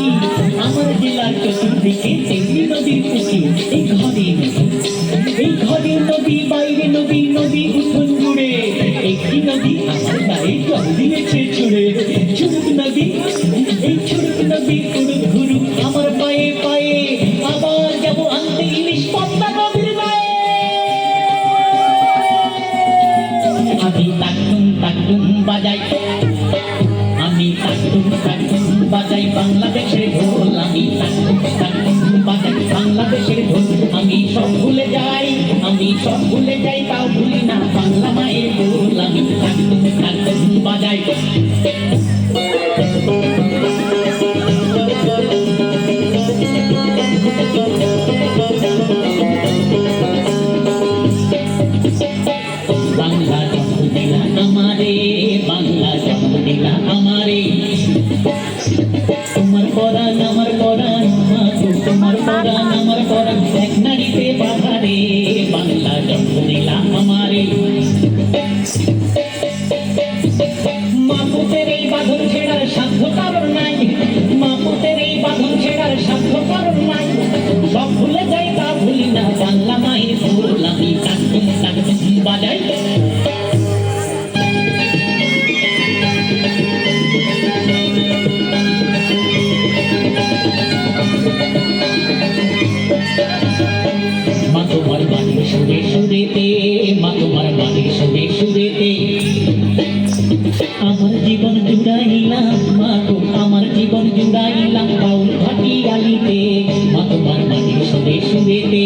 দেখি আমার জেলার চতুর্দিকে তেমনি নদীর পুকুর। এই ঘরে নদী বাইরে নদী, নদী উঠোন জুড়ে একটি নদী আমার গায়ে জল দিয়েছে ছুড়ে। ছুড়ুক নদী, এই ছুড়ুক নদী উড়ুক ঘুরুক আমার পায়ে পায়ে, আবার যাবো আনতে ইলিশ পদ্মা নদীর গায়ে। আমি টাকটুম টাকটুম বাজাই, আমি টাকটুম টাকটুম বাজাই বাংলাদেশের ঢোল। আমি টাকটুম টাকটুম বাজাই বাংলাদেশের ঢোল। আমি সব ভুলে যাই, আমি সব ভুলে যাই, তাও ভুলি না বাংলা মায়ের ঢোল। আমি টাকটুম টাকটুম বাজাই। বাংলা জন্ম দিলা আমারে, বাংলা জন্ম দিলা আমারে, তোমার পরাণ আমার পরাণ, তোমার পরাণ আমার পরাণ এক নারীতে বাধারে। বাংলা জন্ম দিলা আমারে, মাপুতের এই বাঁধন ছেড়ার সাধ্য কারণ নাই, মাপুতের এই বাঁধন ছেড়ার সাধ্য কারণ নাই। সব ভুলে যাই তা ভুলি না বাংলা মায়ের ঢোল। আমি টাকটুম টাকটুম বাজাই। মা তোমার বাড়ির সুরে সুরেতে, মা তোমার বাড়ির সুরে সুরেতে আমার জীবন জুড়াইলাম, মা তো আমার জীবন জুড়াইলাম বাউল ভাটি আলিতে। মা তোমার বাড়ির সুরে সুরেতে